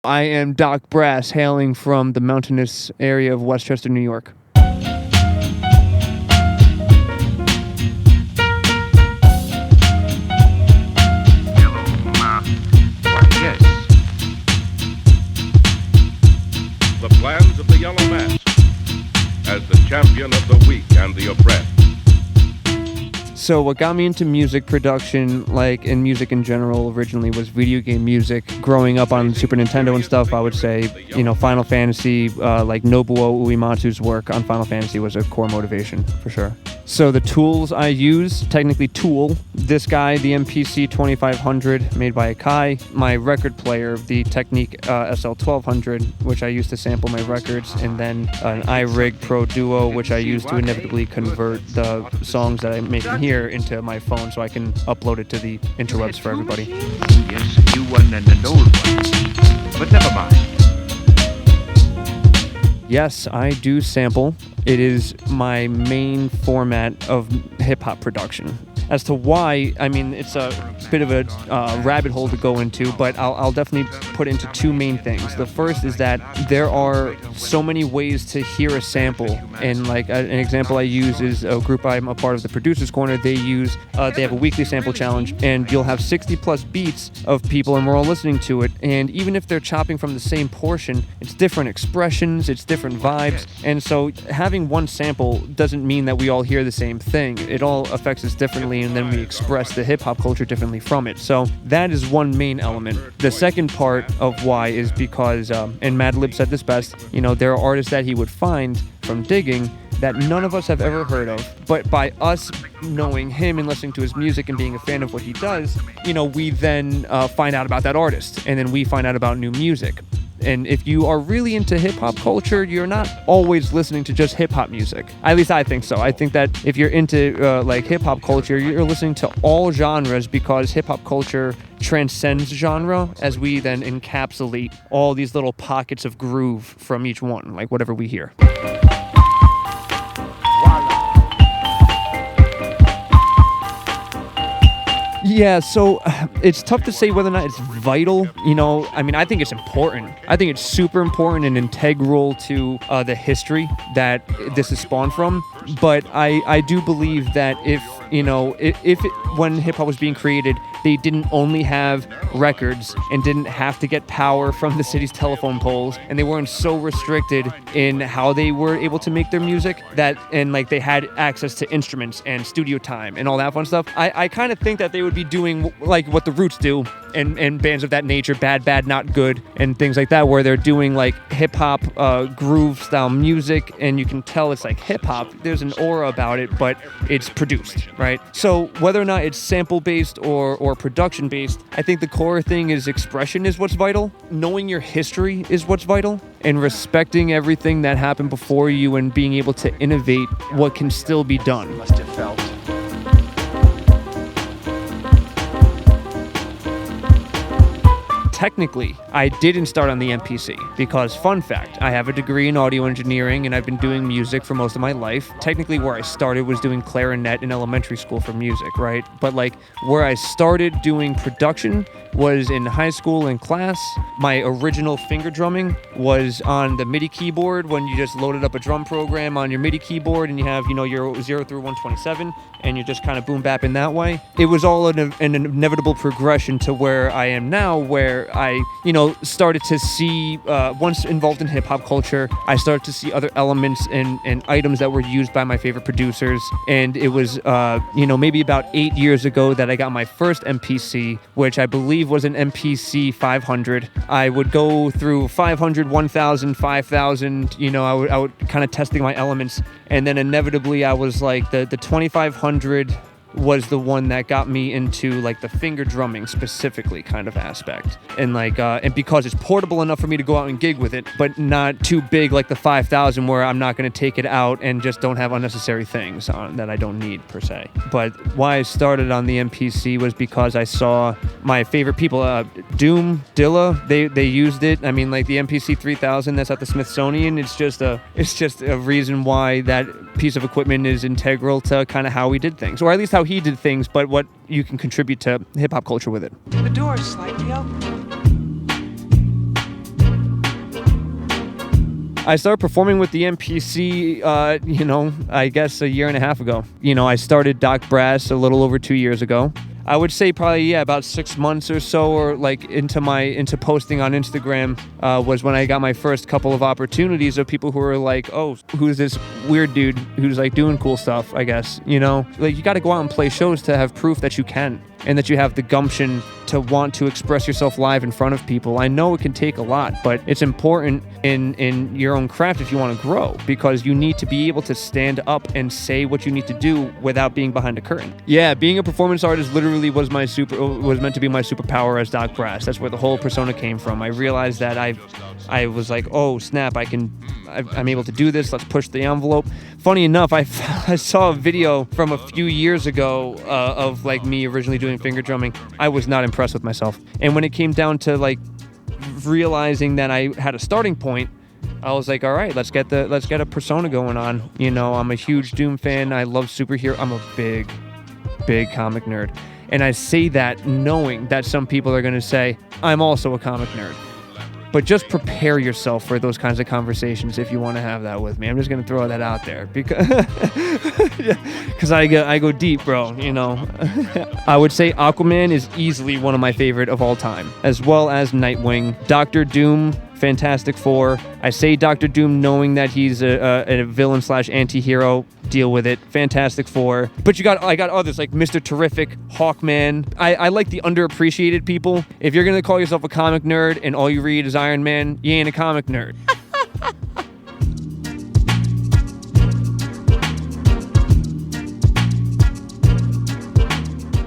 I am DokBrass, hailing from the mountainous area of Westchester, New York. The plans of the Yellow Mask as the champion of the weak and the oppressed. So what got me into music production, and music in general, originally was video game music. Growing up on Super Nintendo and stuff, I would say, Final Fantasy, Nobuo Uematsu's work on Final Fantasy was a core motivation, for sure. So the tools I use, technically tool, this guy, the MPC 2500, made by Akai. My record player, the Technique SL1200, which I use to sample my records, and then an iRig Pro Duo, which I use to inevitably convert the songs that I make in here into my phone so I can upload it to the interwebs for everybody. Yes, a new one and an old one. But never mind. Yes, I do sample. It is my main format of hip-hop production. As to why, it's a bit of a rabbit hole to go into, but I'll definitely put into two main things. The first is that there are so many ways to hear a sample, and an example I use is a group I'm a part of, the Producers Corner. They have a weekly sample challenge, and you'll have 60 plus beats of people, and we're all listening to it. And even if they're chopping from the same portion, it's different expressions, it's different vibes, and so having one sample doesn't mean that we all hear the same thing. It all affects us differently, and then we express the hip-hop culture differently from it. So that is one main element. The second part of why is because, and Madlib said this best, there are artists that he would find from digging that none of us have ever heard of, but by us knowing him and listening to his music and being a fan of what he does, we then find out about that artist, and then we find out about new music. And if you are really into hip-hop culture, you're not always listening to just hip-hop music. At least I think so. I think that if you're into hip-hop culture, you're listening to all genres, because hip-hop culture transcends genre, as we then encapsulate all these little pockets of groove from each one, like whatever we hear. Yeah, so it's tough to say whether or not it's vital. I think it's important. I think it's super important and integral to the history that this is spawned from. But I do believe that when hip-hop was being created, they didn't only have records and didn't have to get power from the city's telephone poles, and they weren't so restricted in how they were able to make their music and they had access to instruments and studio time and all that fun stuff. I kind of think that they would be doing what the Roots do and bands of that nature, Bad, Not Good, and things like that, where they're doing hip-hop groove style music, and you can tell it's hip-hop. There's an aura about it, but it's produced, right? So whether or not it's sample-based or production-based, I think the core thing is expression is what's vital. Knowing your history is what's vital, and respecting everything that happened before you and being able to innovate what can still be done. Must have felt. Technically, I didn't start on the MPC because, fun fact, I have a degree in audio engineering and I've been doing music for most of my life. Technically, where I started was doing clarinet in elementary school for music, right? But where I started doing production was in high school in class. My original finger drumming was on the MIDI keyboard, when you just loaded up a drum program on your MIDI keyboard and you have, your 0 through 127, and you're just kind of boom bap in that way. It was all an inevitable progression to where I am now, where I, started to see, once involved in hip-hop culture, I started to see other elements and items that were used by my favorite producers. And it was, maybe about 8 years ago that I got my first MPC, which I believe was an MPC 500. I would go through 500, 1,000, 5,000, I would kind of testing my elements. And then inevitably I was the 2,500 was the one that got me into the finger drumming specifically kind of aspect, and and because it's portable enough for me to go out and gig with it, but not too big like the 5,000 where I'm not going to take it out and just don't have unnecessary things on that I don't need per se. But why I started on the MPC was because I saw my favorite people, Doom, Dilla, they used it. The MPC 3000 that's at the Smithsonian, it's just a reason why that piece of equipment is integral to kind of how we did things, or at least how he did things, but what you can contribute to hip-hop culture with it. The door's slightly open. I started performing with the MPC, I guess a year and a half ago. I started DokBrass a little over 2 years ago. I would say probably, about 6 months or so, or like into posting on Instagram was when I got my first couple of opportunities of people who were like, oh, who's this weird dude who's like doing cool stuff, I guess, Like you got to go out and play shows to have proof that you can and that you have the gumption to want to express yourself live in front of people. I know it can take a lot, but it's important in your own craft if you want to grow, because you need to be able to stand up and say what you need to do without being behind a curtain. Yeah, being a performance artist literally was meant to be my superpower as DokBrass. That's where the whole persona came from. I realized that I was like, oh snap, I'm able to do this. Let's push the envelope. Funny enough, I saw a video from a few years ago of like me originally doing finger drumming. I was not impressed with myself. And when it came down to like realizing that I had a starting point, I was like, all right, let's get a persona going on. I'm a huge Doom fan. I love superhero. I'm a big comic nerd. And I say that knowing that some people are going to say, I'm also a comic nerd. But just prepare yourself for those kinds of conversations if you want to have that with me. I'm just going to throw that out there because I go deep, bro, I would say Aquaman is easily one of my favorite of all time, as well as Nightwing, Doctor Doom, Fantastic Four. I say Doctor Doom knowing that he's a villain / anti-hero. Deal with it. Fantastic Four. But I got others like Mr. Terrific, Hawkman. I like the underappreciated people. If you're gonna call yourself a comic nerd and all you read is Iron Man, you ain't a comic nerd.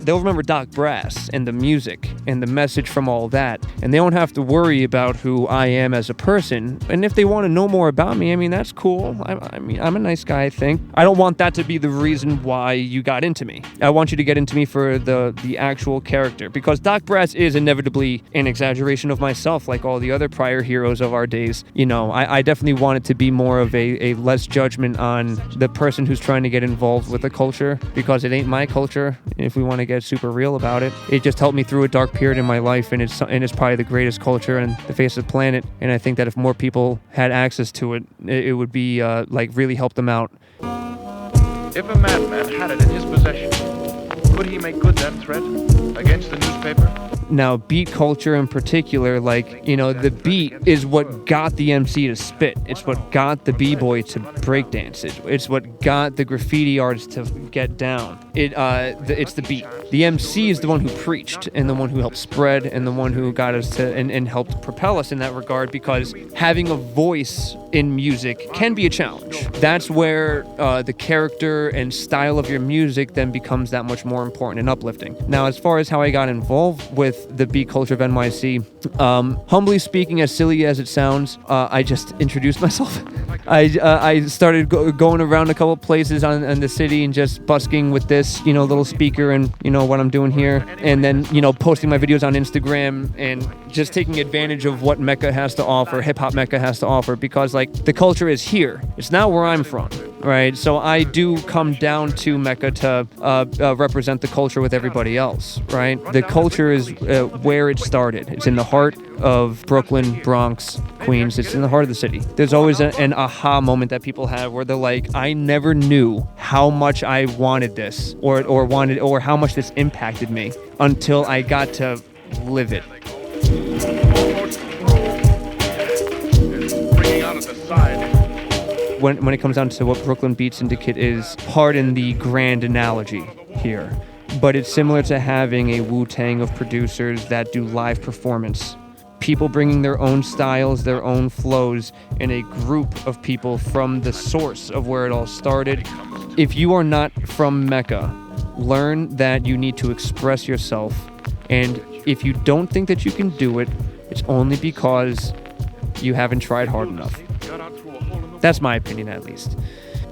They'll remember DokBrass and the music and the message from all that, and they don't have to worry about who I am as a person. And if they want to know more about me, that's cool. I'm a nice guy, I think. I don't want that to be the reason why you got into me. I want you to get into me for the actual character, because DokBrass is inevitably an exaggeration of myself, like all the other prior heroes of our days. I definitely want it to be more of a less judgment on the person who's trying to get involved with the culture, because it ain't my culture. If we want to get super real about it, it just helped me through a dark period in my life, and it's probably the greatest culture on the face of the planet. And I think that if more people had access to it, it would be really help them out. If a madman had it in his possession, could he make good that threat against the newspaper? Now, beat culture in particular, the beat is what got the MC to spit. It's what got the b-boy to breakdance. It's what got the graffiti artist to get down. It's the beat. The MC is the one who preached and the one who helped spread and the one who got us to and helped propel us in that regard, because having a voice in music can be a challenge. That's where the character and style of your music then becomes that much more important and uplifting. Now, as far as how I got involved with the beat culture of NYC, humbly speaking, as silly as it sounds, I just introduced myself. I started going around a couple places in the city and just busking with this, little speaker and, what I'm doing here. And then, posting my videos on Instagram and just taking advantage of what Mecca has to offer, hip-hop Mecca has to offer, because, the culture is here. It's not where I'm from, right? So I do come down to Mecca to represent the culture with everybody else, right? The culture is where it started. It's in the heart of Brooklyn, Bronx, Queens. It's in the heart of the city. There's always an aha moment that people have where they're like, I never knew how much I wanted this or how much this impacted me until I got to live it. When it comes down to what Brooklyn Beat Syndicate is, pardon the grand analogy here, but it's similar to having a Wu-Tang of producers that do live performance. People bringing their own styles, their own flows, and a group of people from the source of where it all started. If you are not from Mecca, learn that you need to express yourself. And if you don't think that you can do it, it's only because you haven't tried hard enough. That's my opinion, at least.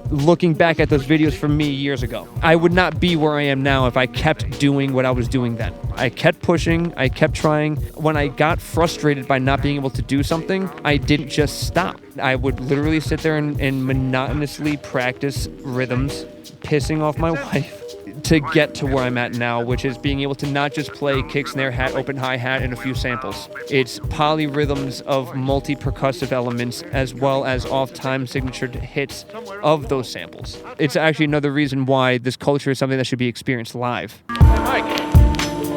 Looking back at those videos from me years ago, I would not be where I am now if I kept doing what I was doing then. I kept pushing, I kept trying. When I got frustrated by not being able to do something, I didn't just stop. I would literally sit there and monotonously practice rhythms, pissing off my wife, to get to where I'm at now, which is being able to not just play kick, snare, hat, open hi-hat, and a few samples. It's polyrhythms of multi-percussive elements as well as off-time signatured hits of those samples. It's actually another reason why this culture is something that should be experienced live. Hey, Mike,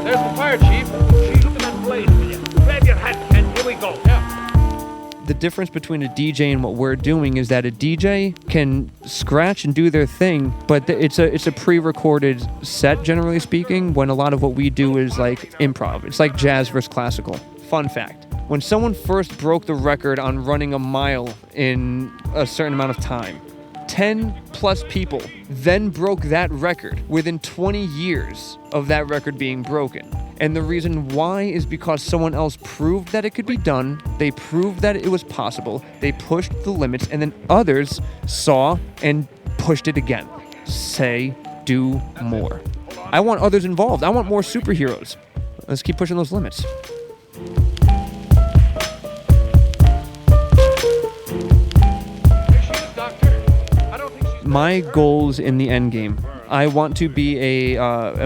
there's the fire chief. She's looking at blaze with you. Grab your hat, Ken. Here we go. Yeah. The difference between a DJ and what we're doing is that a DJ can scratch and do their thing, but it's a pre-recorded set, generally speaking, when a lot of what we do is like improv. It's like jazz versus classical. Fun fact, when someone first broke the record on running a mile in a certain amount of time, 10 plus people then broke that record within 20 years of that record being broken. And the reason why is because someone else proved that it could be done, they proved that it was possible, they pushed the limits, and then others saw and pushed it again. Say, do more. I want others involved. I want more superheroes. Let's keep pushing those limits. My goals in the end game, I want to be a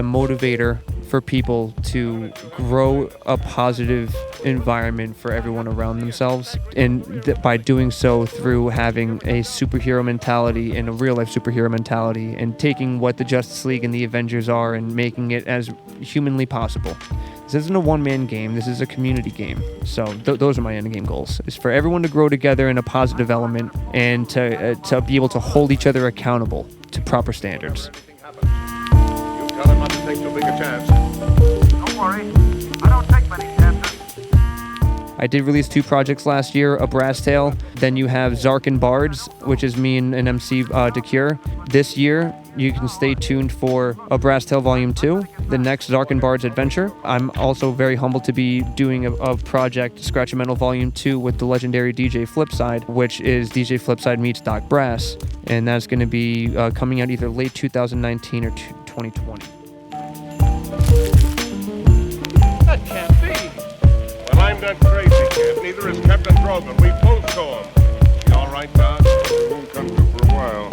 motivator for people to grow a positive environment for everyone around themselves, and by doing so through having a superhero mentality and a real-life superhero mentality, and taking what the Justice League and the Avengers are and making it as humanly possible. This isn't a one-man game, this is a community game. So those are my end game goals, is for everyone to grow together in a positive element and to be able to hold each other accountable to proper standards. You tell him not to take too big a chance. Don't worry. I don't take many chances. I did release 2 projects last year, a Brass Tale. Then you have Zark and Bards, which is me and an MC Decure. This year, you can stay tuned for a Brass Tale Volume 2, the next Zark and Bards adventure. I'm also very humbled to be doing a project, Scratchamental Volume 2, with the legendary DJ Flipside, which is DJ Flipside meets DokBrass. And that's going to be coming out either late 2019 or 2020. That can't be. Well, I'm not crazy, kid. Neither is Captain Drogon. We both saw him. You all right, Doc? We won't come to for a while.